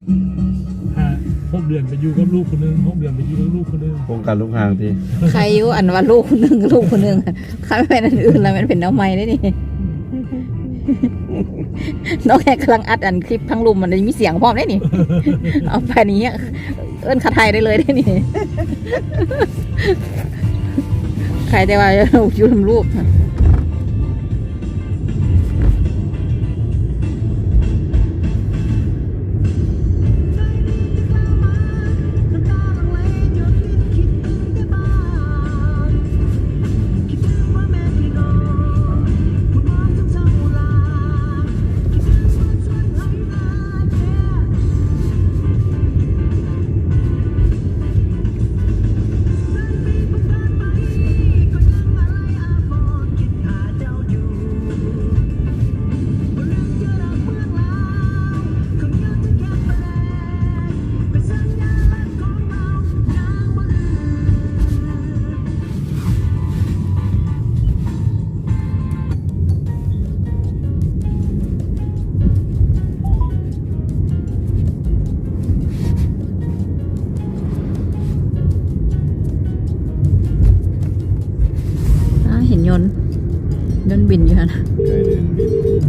6 เดือนไปอยู่กับลูกคนนึง6 เดือนไปอยู่กับลูกคนนึงโครงการลูกห่างที่ใครอยู่อันว่าลูกคนหนึ่งลูกคนหนึ่งใครไม่เป็นอันอื่นแล้วมันเป็นน้องไม้ได้นี่น้องแค่กำลังอัดอันคลิปทั้งลุมมันมีเสียงพร้อมได้นี่เอาไปนี้เอิ้นคาไทยได้เลยได้นี่ใครแต่ว่าอยู่ทำลูกเห็นยนต์บินอยู่ฮะเคยเดินบิน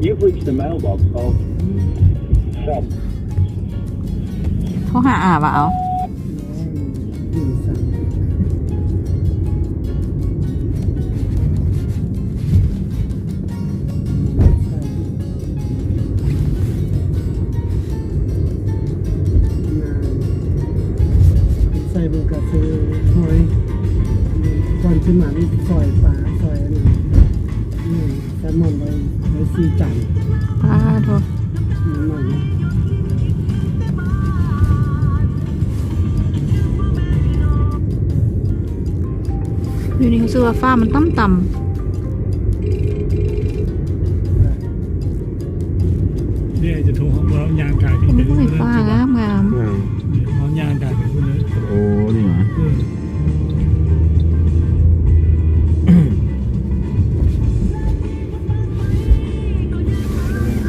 You've reached the mailbox of Shop. เขาหาอาบ่เอาใส่บุกกาซื้อหอยก่อนขึ้นมานี่ซอยปลาซอยนี่แซลมอนไว้ซีจัน ปลาทัวมันอยู่นี่คือว่าฟ้ามันต่ำเนี่ยจะโทรของเรายางกาย ๆเป็นผู้ใหญ่ฟ้างามเรายางกายเป็นคนเลย โอ้นี่หว่าข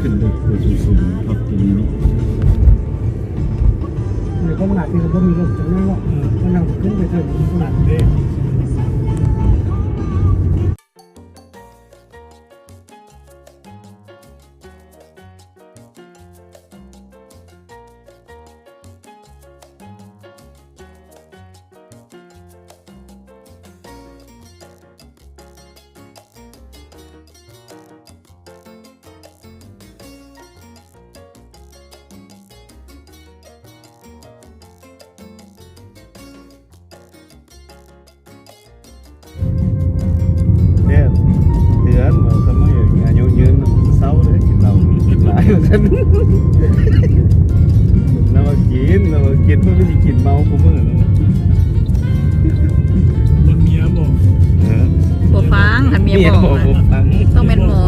ึ้นลึกตัวสูงๆครับทีนี้เนาะ เดี๋ยวก็หนักที่เขามีรถจังเลยว่าก็นั่งขึ้นไปถึงขนาด เด็กเนี่ยเดือนมาทำไมอายุยืนเศร้าเลยกินเราหลายเหมือนกันเรากินเพื่อไม่ได้กินเมากูมือนึง มันเมียบอก บัวฟังหันเมียบอกต้องเป็นหมอ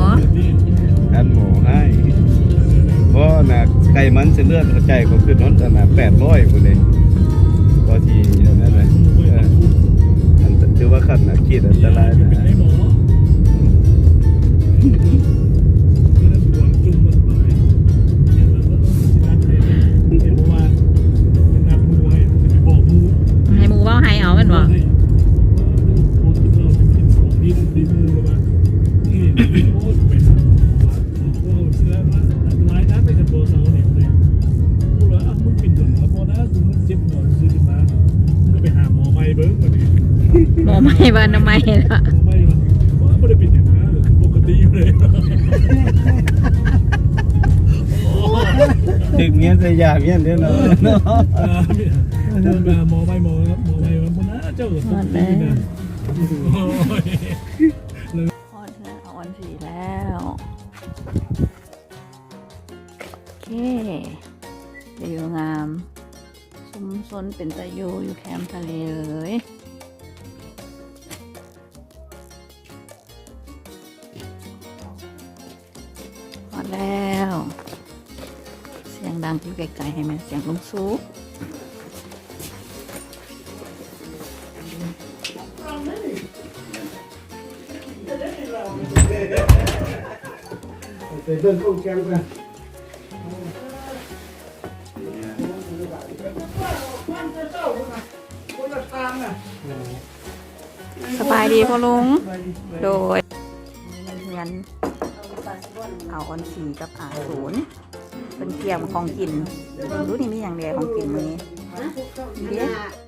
อันหมอให้เพราะน่ะไก่มันเส้นเลือดหัวใจก็คือน้นแต่น่ะ800คนเลยก็ทีนั่นแหละอันถือว่าขั้นน่ะคิดอันตรายนะ เป็นไอ้หมอจุ่มมันไปเนี่ยมันก็นัดเลยเห็นว่าเป็นนักมูให้ไปบอกมู ให้มูว่าให้เอาเป็นบ่ ให้โพสต์เราเป็นกินของดีมูเลยว่านี่โพสต์ไปหาหมอว่าโอ้เชื่อว่าไม้นั้นไปกับตัวเสาเนี่ยเลยมูเลยอ่ะมึงเป็นหนุ่มแล้วพอนะกูมันเจ็บหัวซื้อมามึงก็ไปหาหมอใหม่เบิ้งมาดิ หมอไม่บ้านทำไมล่ะ หมอใหม่ว่าไม่ได้เป็นอย่างนั้นหรือคือปกติอยู่เลย ถึงเงี้ยจะยากเงี้ยเดี๋ยวเนาะ หมอใหม่มันน่าเจ้าตัวนี้นะโอ้ย อ่อนสีแล้วโอเควิวงามซุ้มซนเป็นตะยูอยู่แคมป์ทะเลเลย ไกลๆให้มันเสียงลุงซูไปเดินโรงแรมกัน สบายดีพ่อลุงโดยเรียนเอาออนสีกับศูนย์เป็นเกี่ยมของกินรู้นี่มีอย่างเดียวของกินมื้อนี้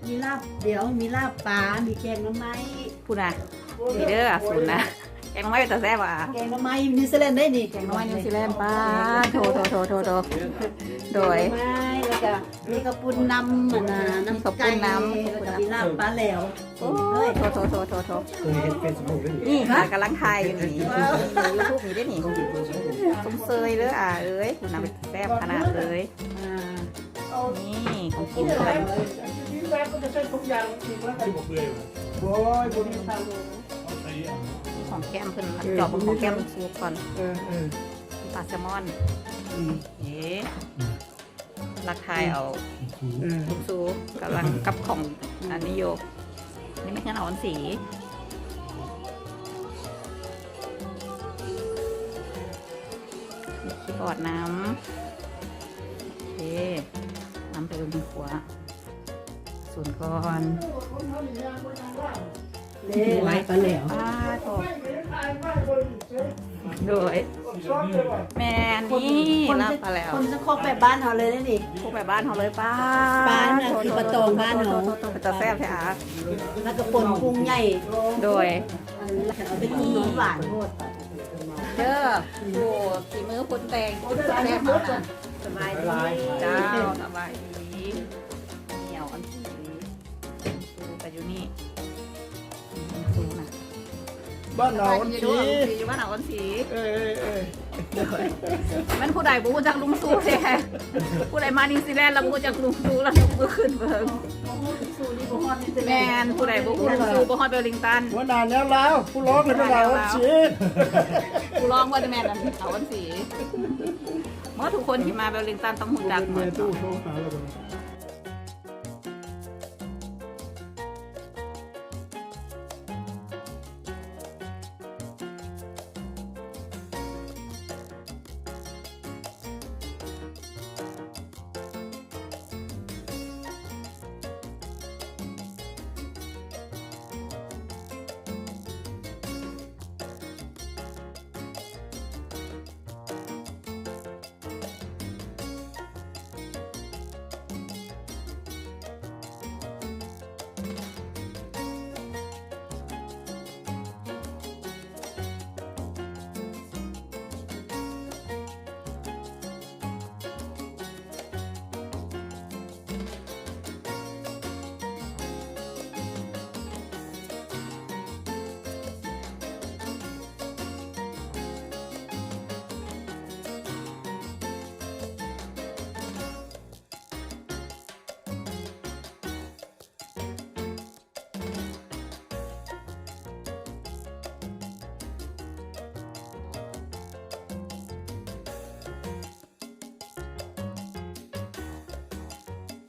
มีลาบเดี๋ยวมีลาบปลา มีแกงหน้ำไม้ พูดนะมีเด้อศูนย์นะแกงน้ำไม้เป็นตาแซ่บอ่ะ แกงหน้ำไม้นิวซีแลนด์ได้นี่ แกงน้ำไม้นิวซีแลนด์ป้าโถโดย ไม้แล้วก็มีกระปุนน้ำมันน่ะน้ำไก่แล้วก็มีลาบปลาแหลว โอ้โถ เคยเห็นเฟซบุ๊กด้วย นี่ค่ะกำลังถ่ายอยู่นี่ยูทูบมีได้นี่สมเซยเลยเอ้ยคุณน่ะเป็นแซ่บขนาดเลยนี่ของกินเลย ที่บอกเลยว่า โอ้ยบนทาง เอาใส่ ของแก้มเพิ่นจอบของแก้มซุปก่อน เออ ปลาแซลมอนราคายเอาลูกซูกำลังกับของอันนี้โยนี่ไม่ใช่เอาอันสีคีย์บอร์ดน้ำโอเคน้ำไปลงในขวดส่วนก่อน ไม้ปลาแหลว ป้าโถโดยแม่นี่รับมาแล้ว คนจะคอกแบบบ้านเขาเลยได้นี่ พวกแบบบ้านเขาเลยป้า บ้านน่ะคือประตองบ้านเขา เป็นตาแซ่บใช่ไหม แล้วก็ปนปรุงใหญ่ โดย เอาไปกินน้ำหวานโคตร เด้อโอ้ฝีมือคนแต่งแซ่บมาก สบายดี เจ้าสบายดีเหนียวอันสีสูกันอยู่นี่สูนะ บ้านเราอันสี อยู่บ้านเราอันสี เออ มันผู้ใดบูจากลุงสู้แท้ผู้ใดมานิวซีแลนด์แล้วบูจากลุงสู้แล้วยกมือขึ้นเบิ่งแมนผู้ใดบูลุงสู้บูฮอดเวลลิงตัน ว่านานแล้วแล้วผู้ร้องเป็นเราอันสี กูร้องว่าจะแมนอันเอาอันสีเมื่อทุกคนที่มาเวลลิงตันต้องหูจักหม เมีย ด ตู้โทรหาเรา